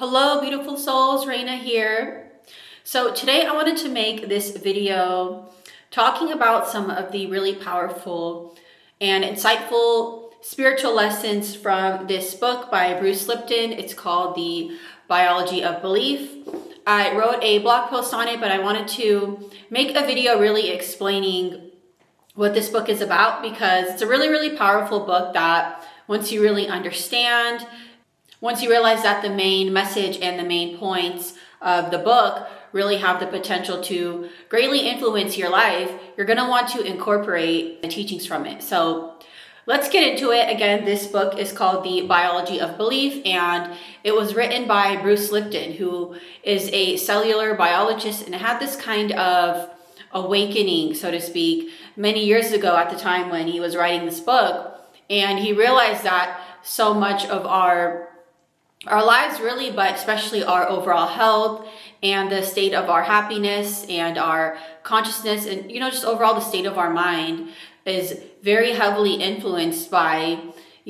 Hello, beautiful souls, Rana here. So today I wanted to make this video talking about some of the really powerful and insightful spiritual lessons from this book by Bruce Lipton. It's called The Biology of Belief. I wrote a blog post on it, but I wanted to make a video really explaining what this book is about because it's a really, really powerful book that once you really understand, once you realize that the main message and the main points of the book really have the potential to greatly influence your life, you're going to want to incorporate the teachings from it. So let's get into it. Again, this book is called The Biology of Belief, and it was written by Bruce Lipton, who is a cellular biologist and had this kind of awakening, so to speak, many years ago at the time when he was writing this book. And he realized that so much of our lives really, but especially our overall health and the state of our happiness and our consciousness and, just overall the state of our mind is very heavily influenced by,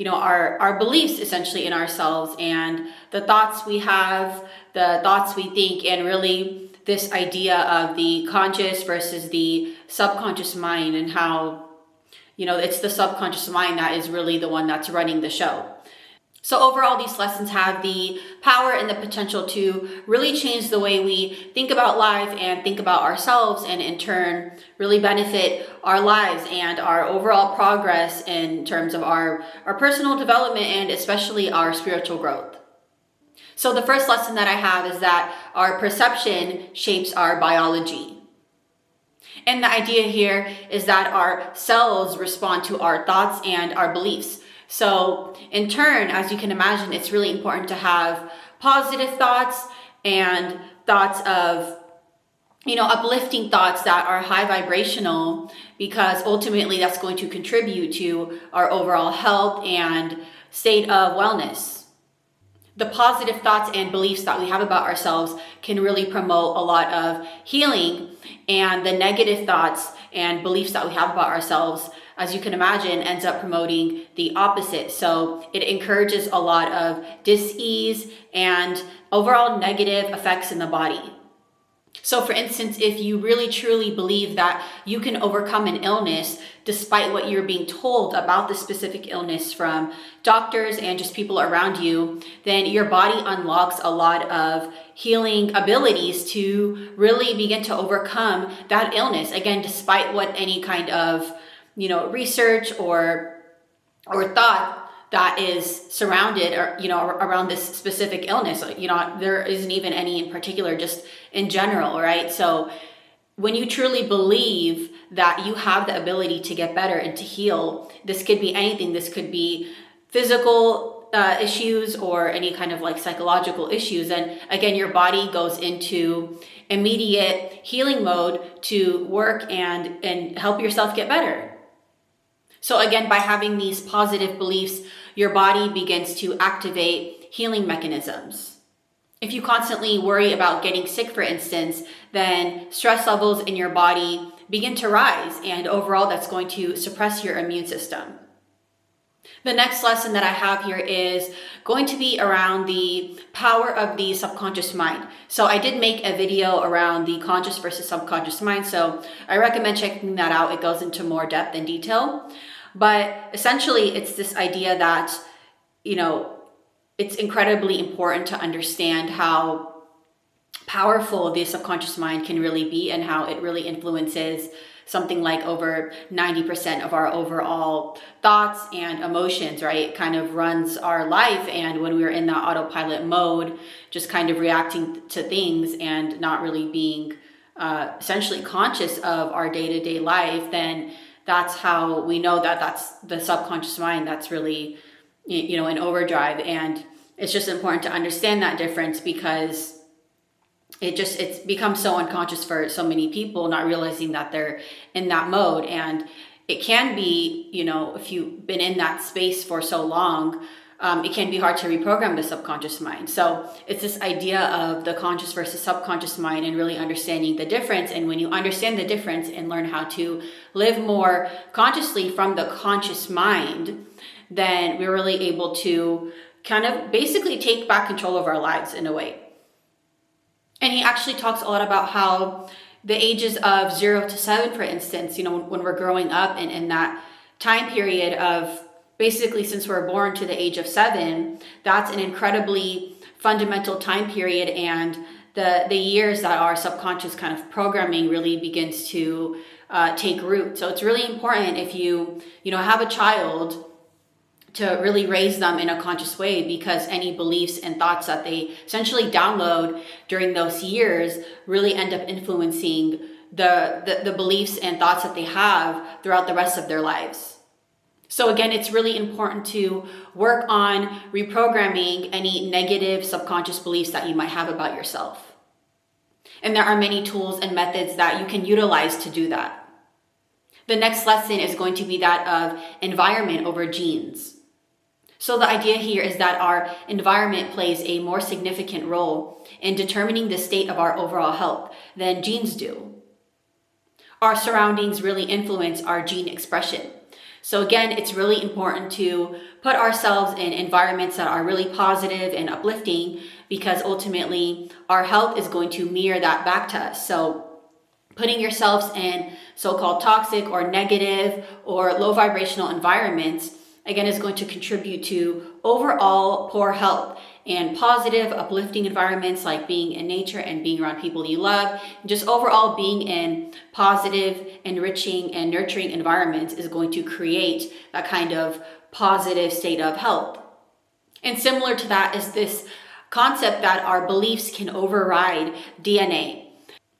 our beliefs essentially in ourselves and the thoughts we have, the thoughts we think, and really this idea of the conscious versus the subconscious mind and how, it's the subconscious mind that is really the one that's running the show. So overall, these lessons have the power and the potential to really change the way we think about life and think about ourselves, and in turn, really benefit our lives and our overall progress in terms of our personal development and especially our spiritual growth. So the first lesson that I have is that our perception shapes our biology. And the idea here is that our cells respond to our thoughts and our beliefs. So in turn, as you can imagine, it's really important to have positive thoughts and thoughts of, uplifting thoughts that are high vibrational, because ultimately that's going to contribute to our overall health and state of wellness. The positive thoughts and beliefs that we have about ourselves can really promote a lot of healing, and the negative thoughts and beliefs that we have about ourselves, as you can imagine, ends up promoting the opposite. So it encourages a lot of dis-ease and overall negative effects in the body. So for instance, if you really truly believe that you can overcome an illness despite what you're being told about the specific illness from doctors and just people around you, then your body unlocks a lot of healing abilities to really begin to overcome that illness. Again, despite what any kind of research or thought that is surrounded or, around this specific illness. There isn't even any in particular, just in general, right? So when you truly believe that you have the ability to get better and to heal, this could be anything. This could be physical issues or any kind of psychological issues. And again, your body goes into immediate healing mode to work and help yourself get better. So again, by having these positive beliefs, your body begins to activate healing mechanisms. If you constantly worry about getting sick, for instance, then stress levels in your body begin to rise, and overall that's going to suppress your immune system. The next lesson that I have here is going to be around the power of the subconscious mind. So I did make a video around the conscious versus subconscious mind, so I recommend checking that out. It goes into more depth and detail. But essentially, it's this idea that, it's incredibly important to understand how powerful the subconscious mind can really be and how it really influences something like over 90% of our overall thoughts and emotions, right? It kind of runs our life. And when we're in that autopilot mode, just kind of reacting to things and not really being essentially conscious of our day-to-day life, then that's how we know that that's the subconscious mind that's really, in overdrive. And it's just important to understand that difference because it's become so unconscious for so many people, not realizing that they're in that mode. And it can be, if you've been in that space for so long, it can be hard to reprogram the subconscious mind. So it's this idea of the conscious versus subconscious mind and really understanding the difference. And when you understand the difference and learn how to live more consciously from the conscious mind, then we're really able to kind of basically take back control of our lives in a way. And he actually talks a lot about how the ages of 0 to 7, for instance, when we're growing up and in that time period of basically since we're born to the age of 7, that's an incredibly fundamental time period, and the years that our subconscious kind of programming really begins to take root. So it's really important if you have a child to really raise them in a conscious way, because any beliefs and thoughts that they essentially download during those years really end up influencing the beliefs and thoughts that they have throughout the rest of their lives. So again, it's really important to work on reprogramming any negative subconscious beliefs that you might have about yourself. And there are many tools and methods that you can utilize to do that. The next lesson is going to be that of environment over genes. So the idea here is that our environment plays a more significant role in determining the state of our overall health than genes do. Our surroundings really influence our gene expression. So again, it's really important to put ourselves in environments that are really positive and uplifting, because ultimately our health is going to mirror that back to us. So putting yourselves in so-called toxic or negative or low vibrational environments, again, is going to contribute to overall poor health. And positive, uplifting environments like being in nature and being around people you love, and just overall being in positive, enriching, and nurturing environments is going to create that kind of positive state of health. And similar to that is this concept that our beliefs can override DNA.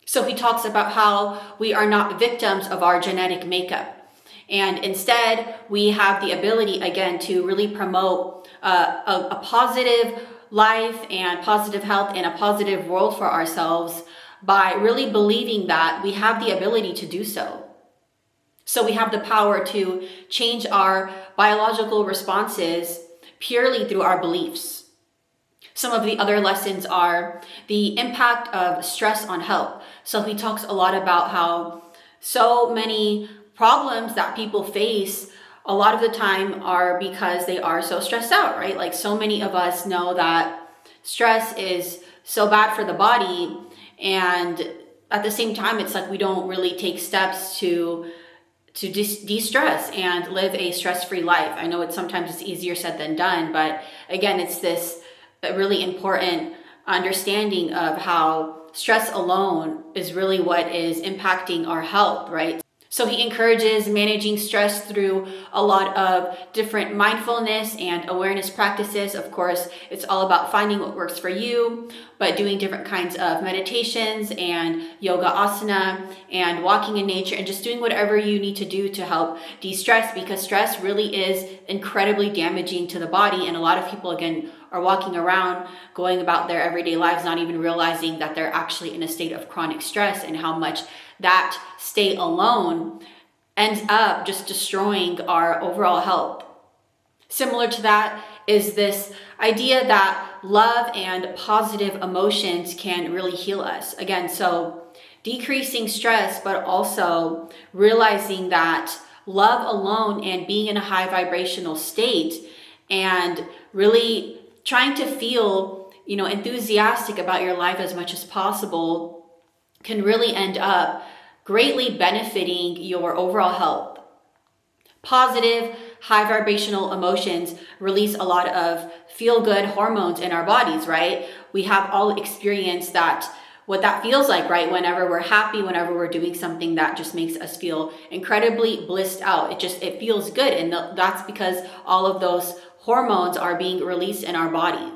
So he talks about how we are not victims of our genetic makeup. And instead, we have the ability, again, to really promote a positive life and positive health and a positive world for ourselves by really believing that we have the ability to do so. So we have the power to change our biological responses purely through our beliefs. Some of the other lessons are the impact of stress on health. So he talks a lot about how so many problems that people face a lot of the time are because they are so stressed out, right? Like so many of us know that stress is so bad for the body, and at the same time, it's like we don't really take steps to de-stress and live a stress-free life. I know sometimes it's easier said than done, but again, it's this really important understanding of how stress alone is really what is impacting our health, right? So he encourages managing stress through a lot of different mindfulness and awareness practices. Of course, it's all about finding what works for you, but doing different kinds of meditations and yoga asana and walking in nature and just doing whatever you need to do to help de-stress, because stress really is incredibly damaging to the body. And a lot of people, again, are walking around going about their everyday lives not even realizing that they're actually in a state of chronic stress, and how much that state alone ends up just destroying our overall health. Similar to that is this idea that love and positive emotions can really heal us. Again, so decreasing stress, but also realizing that love alone and being in a high vibrational state and really trying to feel, enthusiastic about your life as much as possible can really end up greatly benefiting your overall health. Positive, high vibrational emotions release a lot of feel-good hormones in our bodies, right? We have all experienced that, what that feels like, right? Whenever we're happy, whenever we're doing something that just makes us feel incredibly blissed out. It feels good. And that's because all of those hormones are being released in our body.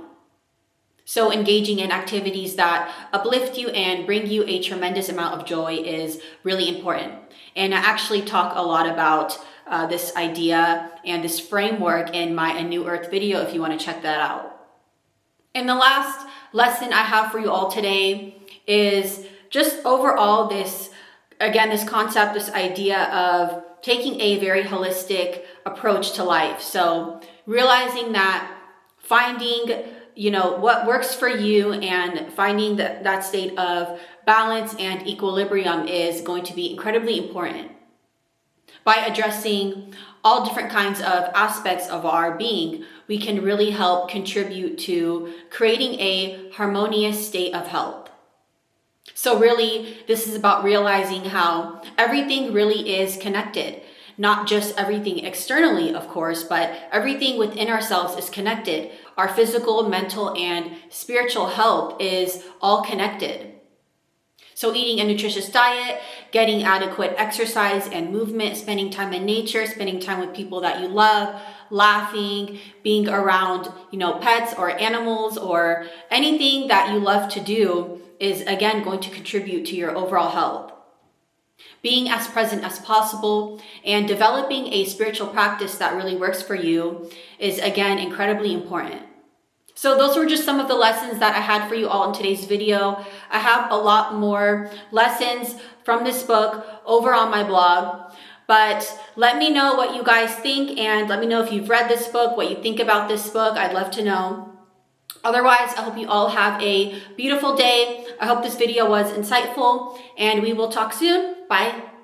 So engaging in activities that uplift you and bring you a tremendous amount of joy is really important. And I actually talk a lot about this idea and this framework in my A New Earth video if you want to check that out. And the last lesson I have for you all today is just overall this concept, this idea of taking a very holistic approach to life. So realizing that finding what works for you and finding that state of balance and equilibrium is going to be incredibly important. By addressing all different kinds of aspects of our being, we can really help contribute to creating a harmonious state of health. So really, this is about realizing how everything really is connected. Not just everything externally, of course, but everything within ourselves is connected. Our physical, mental, and spiritual health is all connected. So eating a nutritious diet, getting adequate exercise and movement, spending time in nature, spending time with people that you love, laughing, being around, pets or animals or anything that you love to do is again going to contribute to your overall health. Being as present as possible and developing a spiritual practice that really works for you is again incredibly important. So those were just some of the lessons that I had for you all in today's video. I have a lot more lessons from this book over on my blog, but let me know what you guys think and let me know if you've read this book, what you think about this book. I'd love to know. Otherwise, I hope you all have a beautiful day. I hope this video was insightful and we will talk soon. Bye.